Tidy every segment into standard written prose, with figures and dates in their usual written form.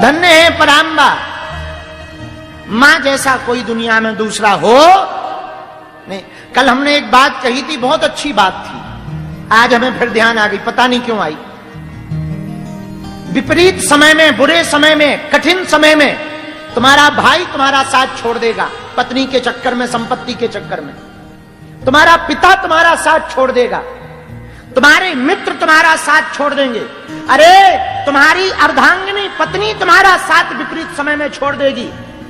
धन्य है पराम्बा, मां जैसा कोई दुनिया में दूसरा हो नहीं। कल हमने एक बात कही थी, बहुत अच्छी बात थी, आज हमें फिर ध्यान आ गई, पता नहीं क्यों आई। विपरीत समय में, बुरे समय में, कठिन समय में तुम्हारा भाई तुम्हारा साथ छोड़ देगा, पत्नी के चक्कर में, संपत्ति के चक्कर में। तुम्हारा पिता तुम्हारा साथ छोड़ देगा, तुम्हारे मित्र तुम्हारा साथ छोड़ देंगे। अरे तुम्हारी अर्धांगिनी पत्नी तुम्हारा साथ विपरीत समय में छोड़ देगी,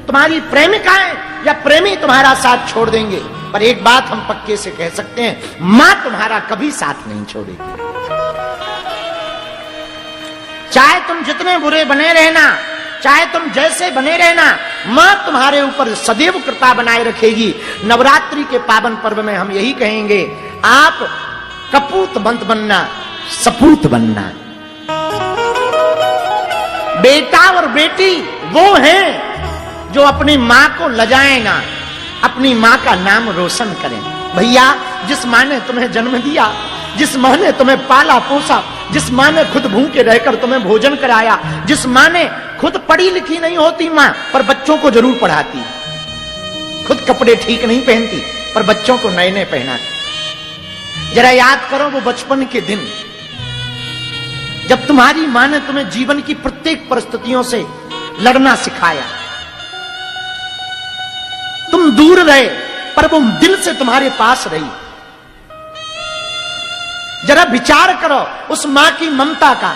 तुम्हारी प्रेमिकाएं या प्रेमी तुम्हारा साथ छोड़ देंगे। पर एक बात हम पक्के से कह सकते हैं, मां तुम्हारा कभी साथ नहीं छोड़ेगी। चाहे तुम जितने बुरे बने रहना, चाहे तुम जैसे बने रहना, मां तुम्हारे ऊपर सदैव कृपा बनाए रखेगी। नवरात्रि के पावन पर्व में हम यही कहेंगे, आप कपूत मत बनना, सपूत बनना। बेटा और बेटी वो हैं जो अपनी मां को लजाएं ना, अपनी मां का नाम रोशन करें। भैया, जिस मां ने तुम्हें जन्म दिया, जिस मां ने तुम्हें पाला पोसा, जिस मां ने खुद भूखे रहकर तुम्हें भोजन कराया, जिस मां ने खुद पढ़ी लिखी नहीं होती मां, पर बच्चों को जरूर पढ़ाती, खुद कपड़े ठीक नहीं पहनती पर बच्चों को नए नए पहनाती। जरा याद करो वो बचपन के दिन जब तुम्हारी मां ने तुम्हें जीवन की प्रत्येक परिस्थितियों से लड़ना सिखाया। तुम दूर रहे पर वो दिल से तुम्हारे पास रही। जरा विचार करो उस मां की ममता का,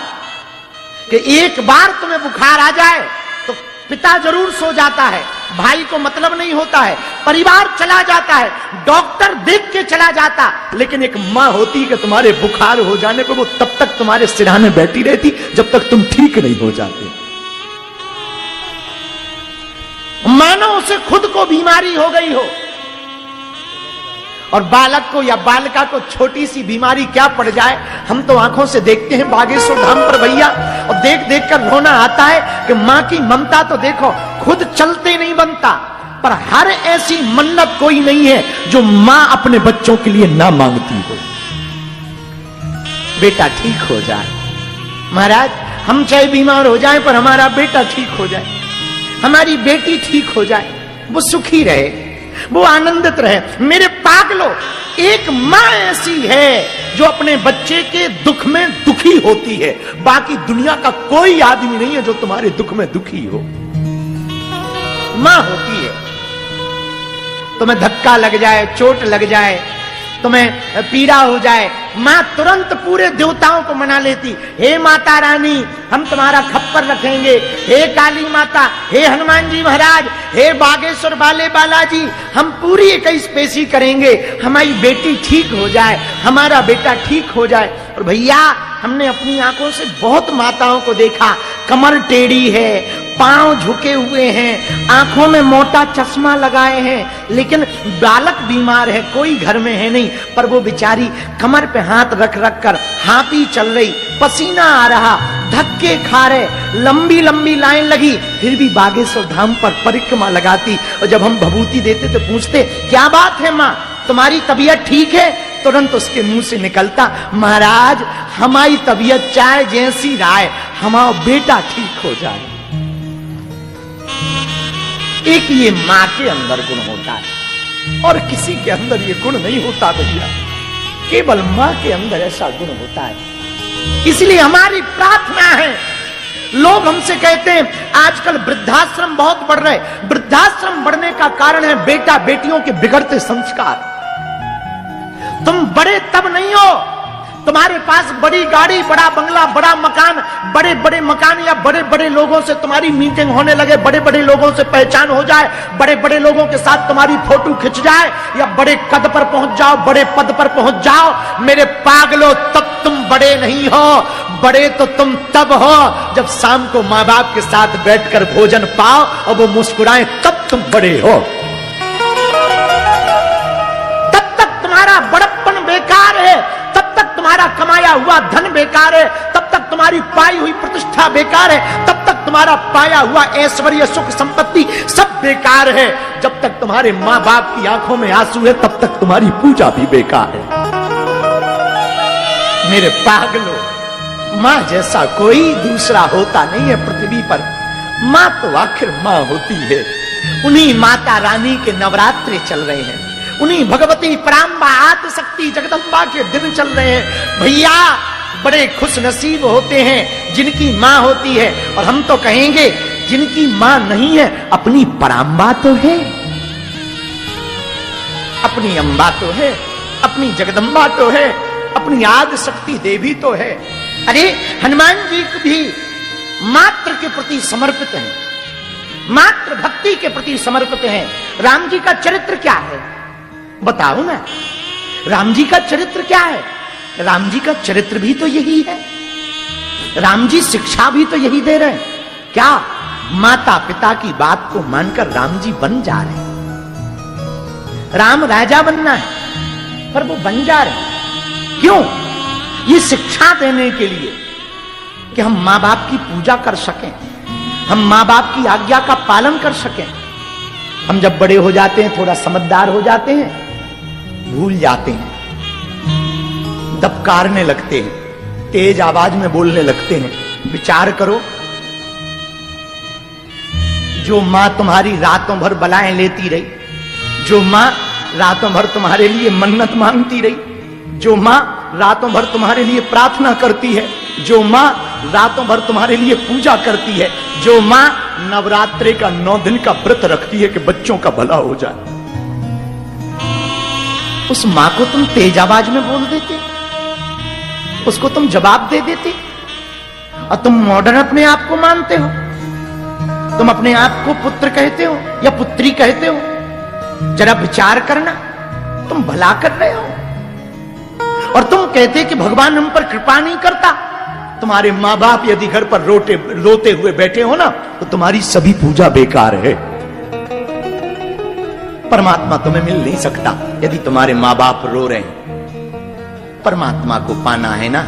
कि एक बार तुम्हें बुखार आ जाए तो पिता जरूर सो जाता है, भाई को मतलब नहीं होता है, परिवार चला जाता है, डॉक्टर देख के चला जाता, लेकिन एक मां होती कि तुम्हारे बुखार हो जाने पर वो तब तक तुम्हारे सिरहाने बैठी रहती जब तक तुम ठीक नहीं हो जाते। मानो उसे खुद को बीमारी हो गई हो, और बालक को या बालिका को छोटी सी बीमारी क्या पड़ जाए, हम तो आंखों से देखते हैं बागेश्वर धाम पर भैया, और देख देख कर रोना आता है कि मां की ममता तो देखो, खुद चलते नहीं बनता, पर हर ऐसी मन्नत कोई नहीं है जो मां अपने बच्चों के लिए ना मांगती हो। बेटा ठीक हो जाए, महाराज हम चाहे बीमार हो जाए पर हमारा बेटा ठीक हो जाए, हमारी बेटी ठीक हो जाए, वो सुखी रहे, वो आनंदित रहे। मेरे पागलो, एक मां ऐसी है जो अपने बच्चे के दुख में दुखी होती है, बाकी दुनिया का कोई आदमी नहीं है जो तुम्हारे दुख में दुखी हो। मां होती है, तुम्हें धक्का लग जाए, चोट लग जाए, तुम्हें पीड़ा हो जाए, मां तुरंत पूरे देवताओं को मना लेती, हे माता रानी हम तुम्हारा खप्पर रखेंगे, हे काली माता, हे हनुमान जी महाराज, हे बागेश्वर वाले बालाजी, हम पूरी 21 पेशी करेंगे, हमारी बेटी ठीक हो जाए, हमारा बेटा ठीक हो जाए। और भैया हमने अपनी आंखों से बहुत माताओं को देखा, कमर टेढ़ी है, पांव झुके हुए हैं, आंखों में मोटा चश्मा लगाए हैं, लेकिन बालक बीमार है, कोई घर में है नहीं, पर वो बेचारी कमर पे हाथ रख रख कर हाथी चल रही, पसीना आ रहा, धक्के खा रहे, लंबी लंबी लाइन लगी, फिर भी बागेश्वर धाम पर परिक्रमा लगाती। और जब हम भभूति देते तो पूछते क्या बात है मां, तुम्हारी तबीयत ठीक है? तुरंत उसके मुंह से निकलता, महाराज हमारी तबीयत चाहे जैसी राय, हमारा बेटा ठीक हो जाए। एक ये मां के अंदर गुण होता है और किसी के अंदर ये गुण नहीं होता भैया, केवल मां के अंदर ऐसा गुण होता है। इसलिए हमारी प्रार्थना है, लोग हमसे कहते हैं आजकल वृद्धाश्रम बहुत बढ़ रहे, वृद्धाश्रम बढ़ने का कारण है बेटा बेटियों के बिगड़ते संस्कार। तुम बड़े तब नहीं हो, तुम्हारे पास बड़ी गाड़ी, बड़ा बंगला, बड़ा मकान, बड़े बड़े मकान या बड़े बड़े लोगों से तुम्हारी मीटिंग होने लगे, बड़े बड़े लोगों से पहचान हो जाए, बड़े बड़े लोगों के साथ तुम्हारी फोटो खिंच जाए, या बड़े कद पर पहुंच जाओ, बड़े पद पर पहुंच जाओ, मेरे पागलो तब तुम बड़े नहीं हो। बड़े तो तुम तब हो जब शाम को माँ बाप के साथ बैठकर भोजन पाओ और वो मुस्कुराएं, तब तुम बड़े हो। तब तक तुम्हारा बड़प्पन बेकार है, तब तक तुम्हारा कमाया हुआ धन बेकार है, तब तक तुम्हारी पाई हुई प्रतिष्ठा बेकार है, तब तक तुम्हारा पाया हुआ ऐश्वर्य सुख संपत्ति सब बेकार है। जब तक तुम्हारे माँ बाप की आंखों में आंसू है तब तक तुम्हारी पूजा भी बेकार है। मेरे पागलों, मां जैसा कोई दूसरा होता नहीं है पृथ्वी पर। मां तो आखिर मां होती है। उन्हीं माता रानी के नवरात्रे चल रहे हैं, उन्हीं भगवती परांबा आदि शक्ति जगदम्बा के दिन चल रहे हैं। भैया बड़े खुश नसीब होते हैं जिनकी मां होती है। और हम तो कहेंगे जिनकी मां नहीं है, अपनी परांबा तो है, अपनी अंबा तो है, अपनी जगदम्बा तो है, अपनी आदि शक्ति देवी तो है। अरे हनुमान जी भी मात्र के प्रति समर्पित हैं, मात्र भक्ति के प्रति समर्पित हैं। राम जी का चरित्र क्या है बताओ ना, राम जी का चरित्र क्या है? राम जी का चरित्र भी तो यही है। राम जी शिक्षा भी तो यही दे रहे हैं। क्या माता पिता की बात को मानकर राम जी बन जा रहे हैं। राम राजा बनना है पर वो बन जा रहे हैं। क्यों? ये शिक्षा देने के लिए कि हम मां बाप की पूजा कर सकें, हम मां बाप की आज्ञा का पालन कर सकें। हम जब बड़े हो जाते हैं, थोड़ा समझदार हो जाते हैं, भूल जाते हैं, दबकारने लगते हैं, तेज आवाज में बोलने लगते हैं। विचार करो, जो मां तुम्हारी रातों भर बलाएं लेती रही, जो मां रातों भर तुम्हारे लिए मन्नत मांगती रही, जो मां रातों भर तुम्हारे लिए प्रार्थना करती है, जो मां रातों भर तुम्हारे लिए पूजा करती है, जो मां नवरात्रि का 9 दिन का व्रत रखती है कि बच्चों का भला हो जाए, उस मां को तुम तेज आवाज में बोल देते, उसको तुम जवाब दे देते। और तुम मॉडर्न अपने आप को मानते हो, तुम अपने आप को पुत्र कहते हो या पुत्री कहते हो। जरा विचार करना, तुम भला कर रहे हो और तुम कहते कि भगवान हम पर कृपा नहीं करता। तुम्हारे मां बाप यदि घर पर रोते हुए बैठे हो ना, तो तुम्हारी सभी पूजा बेकार है। परमात्मा तुम्हें मिल नहीं सकता यदि तुम्हारे मां बाप रो रहे हैं। परमात्मा को पाना है ना,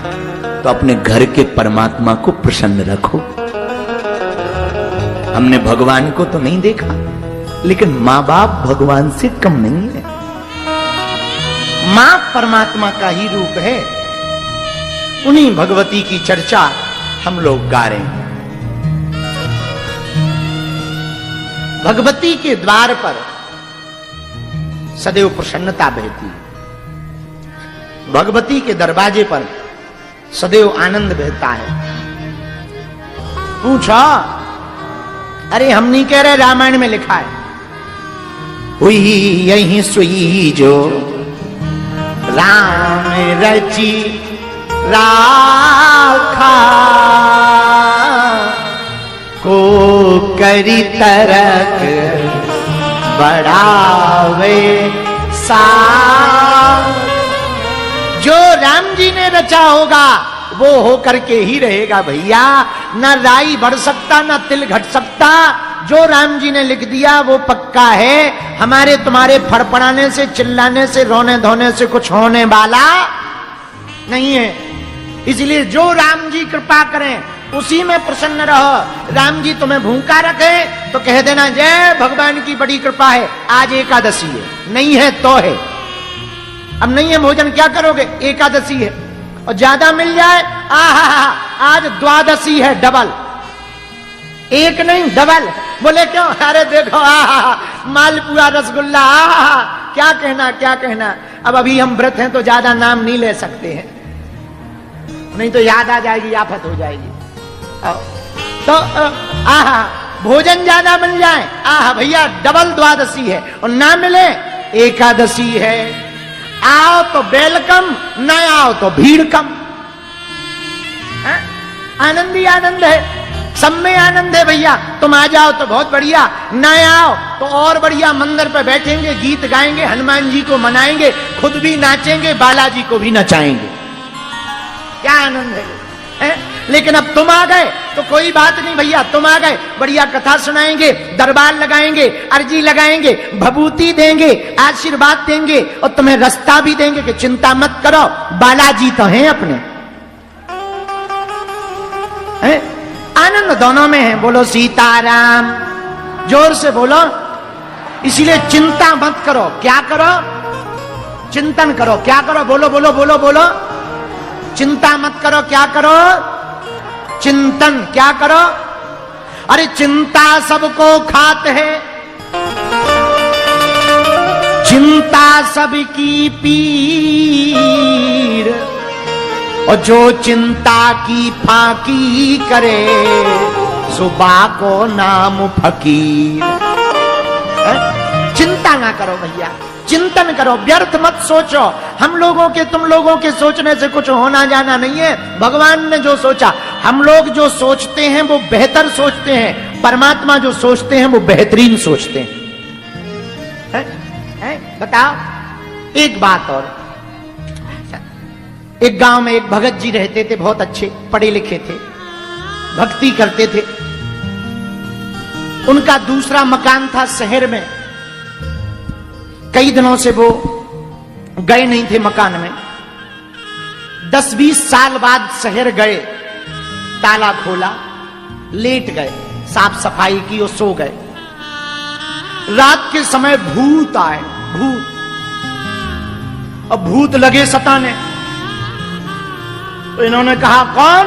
तो अपने घर के परमात्मा को प्रसन्न रखो। हमने भगवान को तो नहीं देखा, लेकिन मां बाप भगवान से कम नहीं है। मां परमात्मा का ही रूप है। उन्हीं भगवती की चर्चा हम लोग गा रहे हैं। भगवती के द्वार पर सदैव प्रसन्नता बहती है, भगवती के दरवाजे पर सदैव आनंद बहता है। पूछा, अरे हम नहीं कह रहे, रामायण में लिखा है, हुई यही सुई जो राम रची राखा, को करी तरक बढ़ावे सा। जो राम जी ने रचा होगा वो हो करके ही रहेगा भैया। ना राई बढ़ सकता, ना तिल घट सकता। जो राम जी ने लिख दिया वो पक्का है। हमारे तुम्हारे फड़फड़ाने से, चिल्लाने से, रोने धोने से कुछ होने वाला नहीं है। इसलिए जो राम जी कृपा करें उसी में प्रसन्न रहो। राम जी तुम्हें भूखा रखे तो कह देना जय भगवान की बड़ी कृपा है, आज एकादशी है। नहीं है तो है, अब नहीं है भोजन, क्या करोगे? एकादशी है। और ज्यादा मिल जाए, आहा आज द्वादशी है, डबल, एक नहीं डबल। बोले क्यों? अरे देखो आहा मालपुआ रसगुल्ला, आहा क्या कहना क्या कहना। अब अभी हम व्रत हैं तो ज्यादा नाम नहीं ले सकते हैं, नहीं तो याद आ जाएगी, आफत हो जाएगी। तो आहा भोजन ज्यादा मिल जाए, आहा भैया डबल द्वादशी है। और ना मिले एकादशी है। आओ तो वेलकम, न आओ तो भीड़ कम। आनंद ही आनंद है, सब में आनंद है भैया। तुम आ जाओ तो बहुत बढ़िया, न आओ तो और बढ़िया। मंदिर पे बैठेंगे, गीत गाएंगे, हनुमान जी को मनाएंगे, खुद भी नाचेंगे, बालाजी को भी नचाएंगे। क्या आनंद है? लेकिन अब तुम आ गए तो कोई बात नहीं भैया, तुम आ गए, बढ़िया कथा सुनाएंगे, दरबार लगाएंगे, अर्जी लगाएंगे, भभूति देंगे, आशीर्वाद देंगे और तुम्हें रास्ता भी देंगे कि चिंता मत करो, बालाजी तो हैं अपने। है? आनंद दोनों में है। बोलो सीताराम, जोर से बोलो। इसीलिए चिंता मत करो। क्या करो? चिंतन करो। क्या करो? बोलो बोलो बोलो बोलो। चिंता मत करो, क्या करो? चिंतन। क्या करो? अरे चिंता सबको खात है, चिंता सबकी पीर, और जो चिंता की फाकी करे सुबह को नाम फकीर। चिंता ना करो भैया, चिंतन करो, व्यर्थ मत सोचो। हम लोगों के तुम लोगों के सोचने से कुछ होना जाना नहीं है। भगवान ने जो सोचा, हम लोग जो सोचते हैं वो बेहतर सोचते हैं, परमात्मा जो सोचते हैं वो बेहतरीन सोचते हैं। बताओ एक बात और, एक गांव में एक भगत जी रहते थे, बहुत अच्छे पढ़े लिखे थे, भक्ति करते थे। उनका दूसरा मकान था शहर में। कई दिनों से वो गए नहीं थे मकान में। 10-20 साल बाद शहर गए, ताला खोला, लेट गए, साफ सफाई की और सो गए। रात के समय भूत आए, भूत। अब भूत लगे सताने, तो इन्होंने कहा कौन?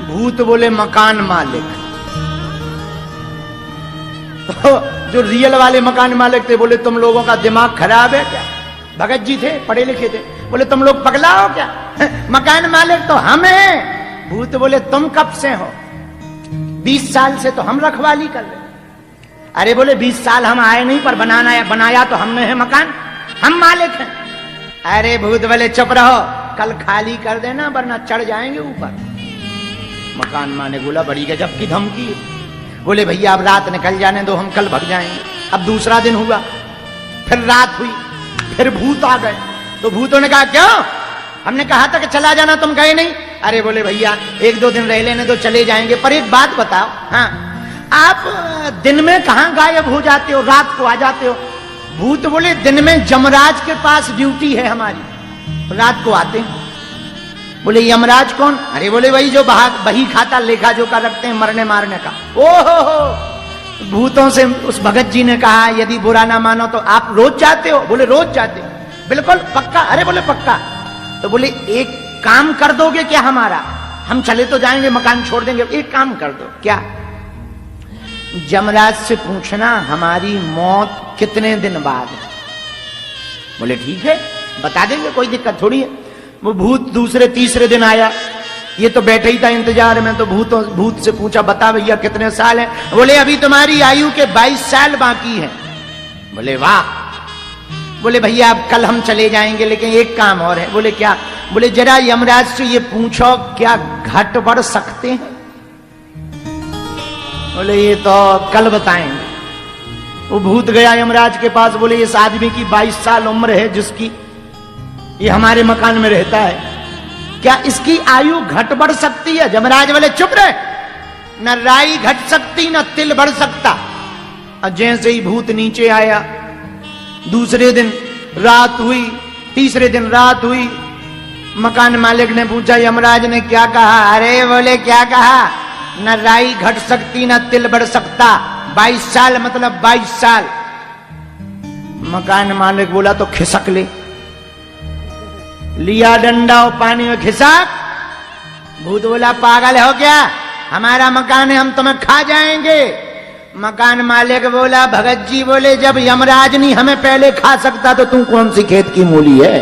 भूत बोले मकान मालिक। तो जो रियल वाले मकान मालिक थे बोले तुम लोगों का दिमाग खराब है क्या? भगत जी थे, पढ़े लिखे थे, बोले तुम लोग पगला हो क्या? मकान मालिक तो हम हैं। भूत बोले तुम कब से हो? 20 साल से तो हम रखवाली कर रहे। अरे बोले 20 साल हम आए नहीं, पर बनाया तो हमने है मकान, हम मालिक हैं। अरे भूत बोले चुप रहो, कल खाली कर देना वरना चढ़ जाएंगे ऊपर। मकान मालिक बोला बड़ी गजब की धमकी। बोले भैया अब रात निकल जाने दो, हम कल भाग जाएंगे। अब दूसरा दिन हुआ, फिर रात हुई, फिर भूत आ गए। तो भूतों ने कहा क्यों? हमने कहा था कि चला जाना, तुम गए नहीं। अरे बोले भैया 1-2 दिन रह लेने दो, चले जाएंगे। पर एक बात बताओ, हाँ आप दिन में कहां गायब हो जाते हो, रात को आ जाते हो? भूत बोले दिन में यमराज के पास ड्यूटी है हमारी, रात को आते हैं। बोले यमराज कौन? अरे बोले वही जो बही खाता, लेखा जोखा रखते हैं मरने मारने का। ओहो हो। भूतों से उस भगत जी ने कहा यदि बुरा ना मानो तो आप रोज जाते हो? बोले रोज जाते हो। बिल्कुल पक्का? अरे बोले पक्का। तो बोले एक काम कर दोगे क्या हमारा? हम चले तो जाएंगे, मकान छोड़ देंगे, एक काम कर दो। क्या? यमराज से पूछना हमारी मौत कितने दिन बाद। बोले ठीक है बता देंगे, कोई दिक्कत थोड़ी है। वो भूत दूसरे तीसरे दिन आया, ये तो बैठे ही था इंतजार में। तो भूत से पूछा बता भैया कितने साल हैं? बोले अभी तुम्हारी आयु के 22 साल बाकी हैं। बोले वाह। बोले भैया अब कल हम चले जाएंगे, लेकिन एक काम और है। बोले क्या? बोले जरा यमराज से ये पूछो क्या घट बढ़ सकते हैं? बोले ये तो कल बताएंगे। वो भूत गया यमराज के पास। बोले इस आदमी की 22 साल उम्र है जिसकी, ये हमारे मकान में रहता है, क्या इसकी आयु घट बढ़ सकती है? यमराज बोले चुप रहे, न राई घट सकती न तिल बढ़ सकता। और जैसे ही भूत नीचे आया, दूसरे दिन रात हुई, तीसरे दिन रात हुई। मकान मालिक ने पूछा यमराज ने क्या कहा? अरे बोले क्या कहा? न राई घट सकती न तिल बढ़ सकता। 22 साल मतलब 22 साल। मकान मालिक बोला तो खिसक ले। लिया डंडा और पानी में खिसक। भूत बोला पागल हो क्या? हमारा मकान है, हम तुम्हें खा जाएंगे। मकान मालिक बोला भगत जी बोले जब यमराज नहीं हमें पहले खा सकता तो तू कौन सी खेत की मूली है?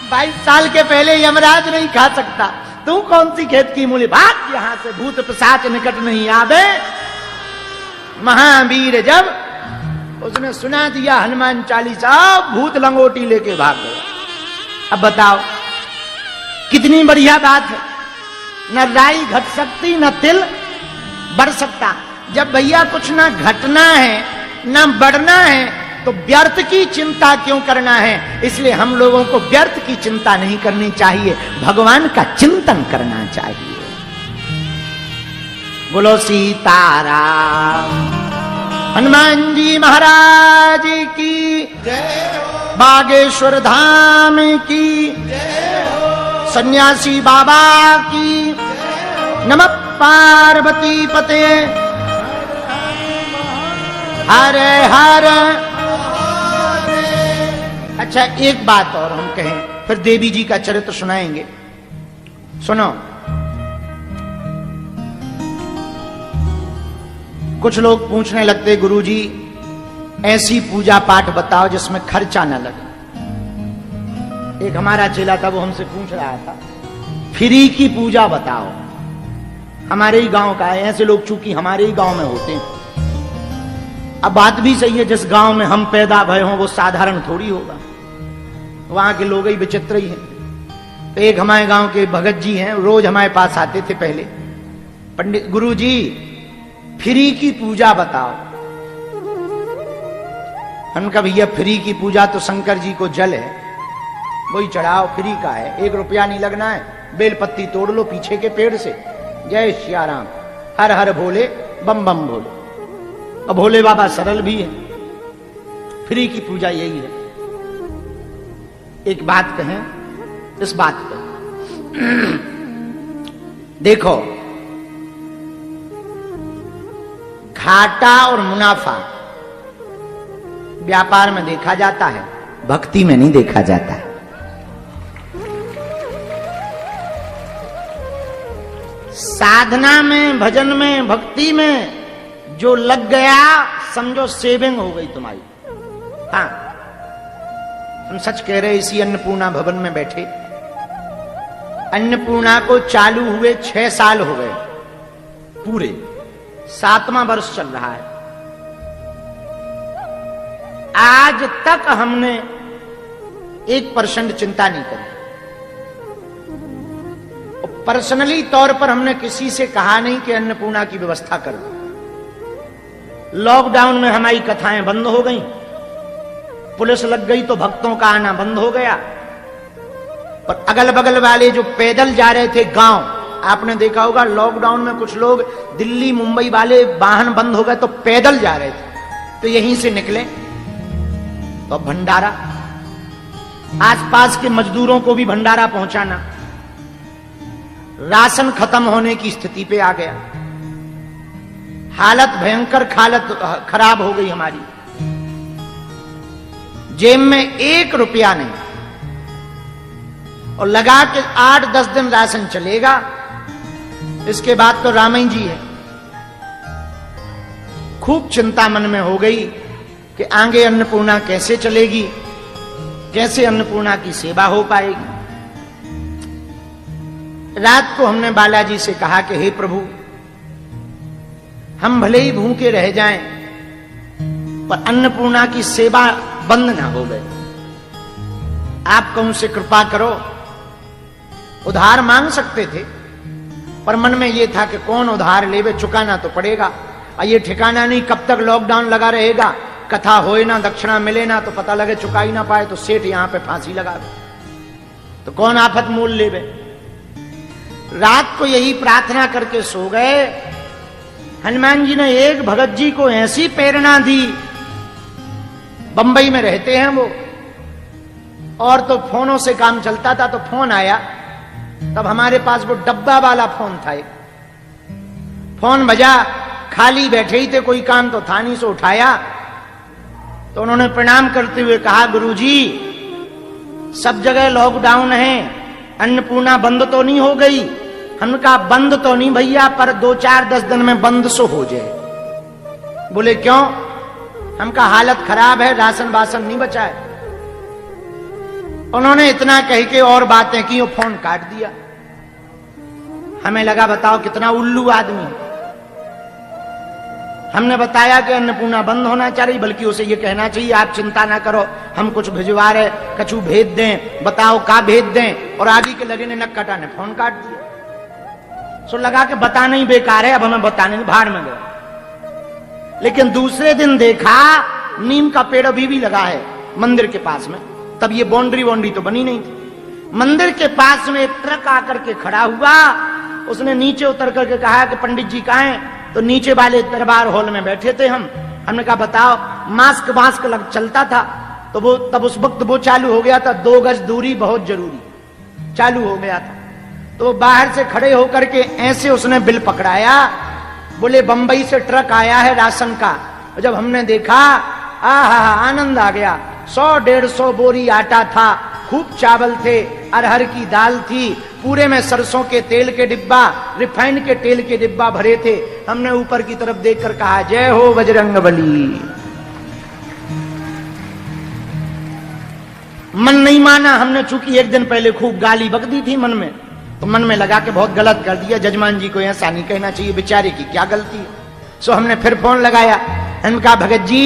22 साल के पहले यमराज नहीं खा सकता, तू कौन सी खेत की मूली? भाग यहां से, भूत पिशाच निकट नहीं आवे। महावीर जब उसने सुना दिया हनुमान चालीसा, भूत लंगोटी लेके भाग गया। अब बताओ कितनी बढ़िया बात है। न राई घट सकती न तिल बढ़ सकता। जब भैया कुछ ना घटना है ना बढ़ना है तो व्यर्थ की चिंता क्यों करना है? इसलिए हम लोगों को व्यर्थ की चिंता नहीं करनी चाहिए, भगवान का चिंतन करना चाहिए। बोलो सीताराम। हनुमान जी महाराज की जय हो, बागेश्वर धाम की जय हो, सन्यासी बाबा की जय हो, नमः पार्वती पते हरे हर। अच्छा एक बात और हम कहें, फिर देवी जी का चरित्र सुनाएंगे। सुनो, कुछ लोग पूछने लगते, गुरुजी ऐसी पूजा पाठ बताओ जिसमें खर्चा न लगे। एक हमारा चेला था, वो हमसे पूछ रहा था, फ्री की पूजा बताओ। हमारे ही गांव का है, ऐसे लोग चूंकि हमारे ही गांव में होते हैं। अब बात भी सही है, जिस गांव में हम पैदा भय हों वो साधारण थोड़ी होगा, वहां के लोग ही विचित्र ही हैं। तो एक हमारे गांव के भगत जी हैं, रोज हमारे पास आते थे पहले, पंडित गुरुजी फ्री की पूजा बताओ। हम कहा भैया फ्री की पूजा तो शंकर जी को जल है, वही चढ़ाओ, फ्री का है, 1 रुपया नहीं लगना है, बेलपत्ती तोड़ लो पीछे के पेड़ से, जय श्री राम, हर हर भोले, बम बम भोले। और भोले बाबा सरल भी है, फ्री की पूजा यही है। एक बात कहें, इस बात पे देखो, घाटा और मुनाफा व्यापार में देखा जाता है, भक्ति में नहीं देखा जाता है। साधना में, भजन में, भक्ति में जो लग गया समझो सेविंग हो गई तुम्हारी। हाँ, हम सच कह रहे, इसी अन्नपूर्णा भवन में बैठे, अन्नपूर्णा को चालू हुए 6 साल हो गए, पूरे 7वां वर्ष चल रहा है। आज तक हमने 1% चिंता नहीं करी। पर्सनली तौर पर हमने किसी से कहा नहीं कि अन्नपूर्णा की व्यवस्था करो। लॉकडाउन में हमारी कथाएं बंद हो गई, पुलिस लग गई तो भक्तों का आना बंद हो गया। पर अगल बगल वाले जो पैदल जा रहे थे गांव, आपने देखा होगा लॉकडाउन में कुछ लोग, दिल्ली मुंबई वाले वाहन बंद हो गए तो पैदल जा रहे थे, तो यहीं से निकले तो भंडारा, आसपास के मजदूरों को भी भंडारा पहुंचाना। राशन खत्म होने की स्थिति पे आ गया, हालत भयंकर, हालत खराब हो गई हमारी। जेब में 1 रुपया नहीं, और लगा के 8-10 दिन राशन चलेगा, इसके बाद तो रामई जी है। खूब चिंता मन में हो गई कि आगे अन्नपूर्णा कैसे चलेगी, कैसे अन्नपूर्णा की सेवा हो पाएगी। रात को हमने बालाजी से कहा कि हे प्रभु, हम भले ही भूखे रह जाएं, पर अन्नपूर्णा की सेवा बंद ना हो गए, आप उनसे कृपा करो। उधार मांग सकते थे, पर मन में यह था कि कौन उधार लेवे, चुकाना तो पड़ेगा। और ये ठिकाना नहीं कब तक लॉकडाउन लगा रहेगा, कथा होए ना, दक्षिणा मिले ना, तो पता लगे चुका ही ना पाए तो सेठ यहां पे फांसी लगा दे, तो कौन आफत मूल लेवे। रात को यही प्रार्थना करके सो गए। हनुमान जी ने एक भगत जी को ऐसी प्रेरणा दी, बंबई में रहते हैं वो, और तो फोनों से काम चलता था, तो फोन आया, तब हमारे पास वो डब्बा वाला फोन था एक, फोन बजा, खाली बैठे ही थे, कोई काम तो था नहीं, सो उठाया तो उन्होंने प्रणाम करते हुए कहा, गुरुजी सब जगह लॉकडाउन है, अन्नपूर्णा बंद तो नहीं हो गई। हमने कहा बंद तो नहीं भैया, पर 2-4-10 दिन में बंद सो हो जाए। बोले क्यों? हम कहा हालत खराब है, राशन वासन नहीं बचा है। उन्होंने इतना कह के और बातें की, वो फोन काट दिया। हमें लगा बताओ कितना उल्लू आदमी। हमने बताया कि अन्नपूर्णा बंद होना चाहिए, बल्कि उसे ये कहना चाहिए आप चिंता ना करो, हम कुछ भिजवा रहे, कछु भेज दें, बताओ का भेज दें। और आगे के लगे ने नक कटा ने फोन काट दिया। सो लगा कि बताना ही बेकार है, अब हमें बताने भाड़ में गया। लेकिन दूसरे दिन देखा नीम का पेड़ अभी भी लगा है मंदिर के पास में, तब ये बाउंड्री तो बनी नहीं थी। मंदिर के पास में एक ट्रक आकर के खड़ा हुआ, उसने नीचे उतर करके कहा कि पंडित जी कहाँ हैं? तो नीचे वाले दरबार हॉल में बैठे थे हम। हमने कहा बताओ, मास्क वास्क लग चलता था, तो वो तब उस वक्त वो चालू हो गया था, 2 गज दूरी बहुत जरूरी, चालू हो गया था। तो बाहर से खड़े होकर के ऐसे उसने बिल पकड़ाया, बोले बंबई से ट्रक आया है राशन का। जब हमने देखा, आहा आनंद आ गया। 100-150 बोरी आटा था, खूब चावल थे, अरहर की दाल थी, पूरे में सरसों के तेल के डिब्बा, रिफाइंड के तेल के डिब्बा भरे थे। हमने ऊपर की तरफ देखकर कहा, जय हो बजरंगबली। मन नहीं माना। हमने चूंकि एक दिन पहले खूब गाली बक दी थी मन में, तो मन में लगा के बहुत गलत कर दिया, जजमान जी को ऐसा नहीं कहना चाहिए, बेचारे की क्या गलती है। सो हमने फिर फोन लगाया, हमने कहा, भगत जी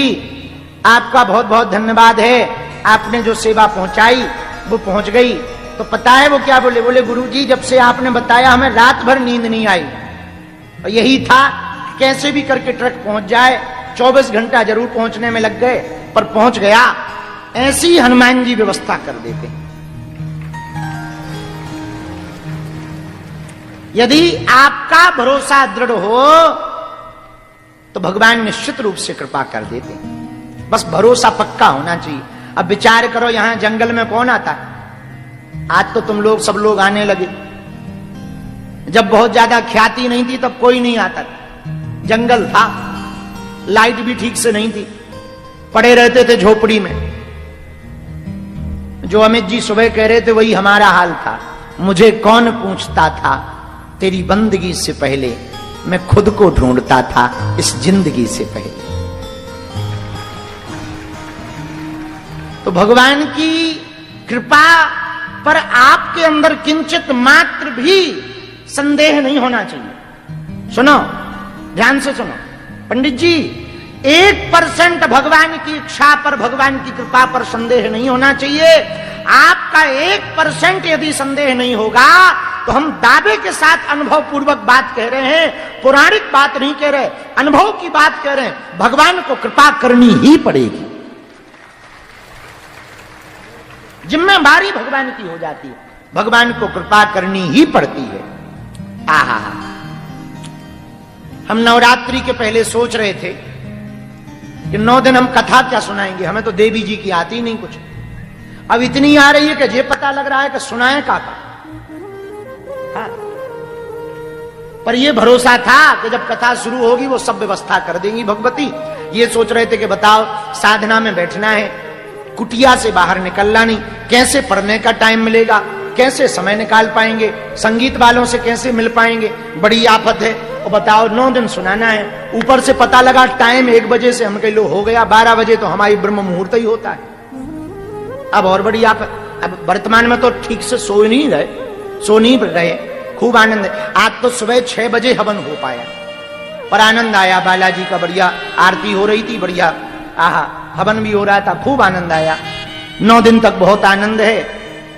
आपका बहुत बहुत धन्यवाद है, आपने जो सेवा पहुंचाई वो पहुंच गई। तो पता है वो क्या बोले? बोले गुरुजी जब से आपने बताया हमें रात भर नींद नहीं आई, और यही था कैसे भी करके ट्रक पहुंच जाए। 24 घंटा जरूर पहुंचने में लग गए, पर पहुंच गया। ऐसी हनुमान जी व्यवस्था कर देते। यदि आपका भरोसा दृढ़ हो तो भगवान निश्चित रूप से कृपा कर देते। बस भरोसा पक्का होना चाहिए। अब विचार करो, यहां जंगल में कौन आता? आज तो तुम लोग सब लोग आने लगे। जब बहुत ज्यादा ख्याति नहीं थी तब कोई नहीं आता। जंगल था, लाइट भी ठीक से नहीं थी, पड़े रहते थे झोपड़ी में। जो अमित जी सुबह कह रहे थे वही हमारा हाल था। मुझे कौन पूछता था, तेरी बंदगी से पहले मैं खुद को ढूंढता था, इस जिंदगी से पहले। तो भगवान की कृपा पर आपके अंदर किंचित मात्र भी संदेह नहीं होना चाहिए। सुनो, ध्यान से सुनो पंडित जी, 1% भगवान की इच्छा पर, भगवान की कृपा पर संदेह नहीं होना चाहिए। आपका 1% यदि संदेह नहीं होगा तो हम दावे के साथ अनुभव पूर्वक बात कह रहे हैं, पौराणिक बात नहीं कह रहे, अनुभव की बात कह रहे हैं। भगवान को कृपा करनी ही पड़ेगी, जिम्मेदारी भगवान की हो जाती है, भगवान को कृपा करनी ही पड़ती है। आहा, हम नवरात्रि के पहले सोच रहे थे कि 9 दिन हम कथा क्या सुनाएंगे, हमें तो देवी जी की आती नहीं कुछ। अब इतनी आ रही है कि ये पता लग रहा है कि सुनाए का। हाँ। पर यह भरोसा था कि जब कथा शुरू होगी वो सब व्यवस्था कर देंगी भगवती। ये सोच रहे थे कि बताओ, साधना में बैठना है, कुटिया से बाहर निकलना नहीं, कैसे पढ़ने का टाइम मिलेगा, कैसे समय निकाल पाएंगे, संगीत वालों से कैसे मिल पाएंगे, बड़ी आफत है। और बताओ 9 दिन सुनाना है, ऊपर से पता लगा टाइम 1 बजे से हम कह लो हो गया 12 बजे तो हमारी ब्रह्म मुहूर्त ही होता है। अब और बड़ी आफत। अब वर्तमान में तो ठीक से सो नहीं रहे, खूब आनंद है। आज तो सुबह 6 बजे हवन हो पाया, पर आनंद आया। बालाजी का बढ़िया आरती हो रही थी, बढ़िया आहा, हवन भी हो रहा था, खूब आनंद आया। 9 दिन तक बहुत आनंद है।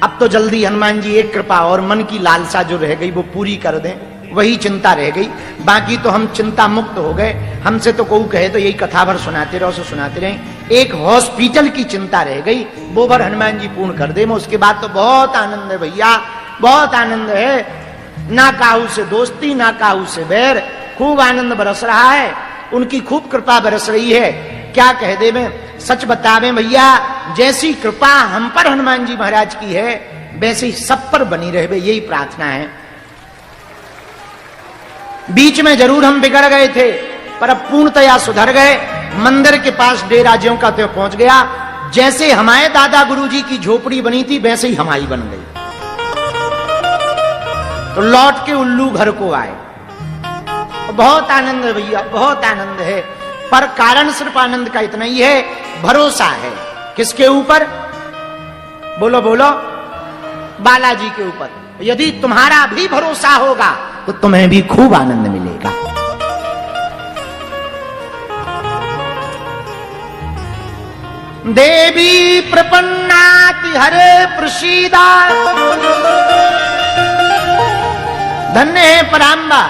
अब तो जल्दी हनुमान जी एक कृपा और मन की लालसा जो रह गई वो पूरी कर दें, वही चिंता रह गई। बाकी तो हम चिंता मुक्त हो गए। हमसे तो कोई कहे तो यही कथा भर सुनाते रहो, सुनाते रहे। एक हॉस्पिटल की चिंता रह गई, वो भर हनुमान जी पूर्ण कर दे। उसके बाद तो बहुत आनंद है भैया, बहुत आनंद है। ना काहू से दोस्ती, ना काहू से बैर, खूब आनंद बरस रहा है। उनकी खूब कृपा बरस रही है। क्या कह दे, मैं सच बतावे भैया, जैसी कृपा हम पर हनुमान जी महाराज की है वैसे ही सब पर बनी रहे, यही प्रार्थना है। बीच में जरूर हम बिगड़ गए थे, पर अब पूर्णतया सुधर गए। मंदिर के पास डेरा ज्यों का त्यों पहुंच गया। जैसे हमारे दादा गुरुजी की झोपड़ी बनी थी वैसे ही हमारी बन गई। तो लौट के उल्लू घर को आए। बहुत आनंद है भैया, बहुत आनंद है। पर कारण सिर्फ आनंद का इतना ही है, भरोसा है। किसके ऊपर? बोलो बोलो, बालाजी के ऊपर। यदि तुम्हारा भी भरोसा होगा तो तुम्हें भी खूब आनंद मिलेगा। देवी प्रपन्नाति हरे प्रसीदा, धन्य है पराम्बा।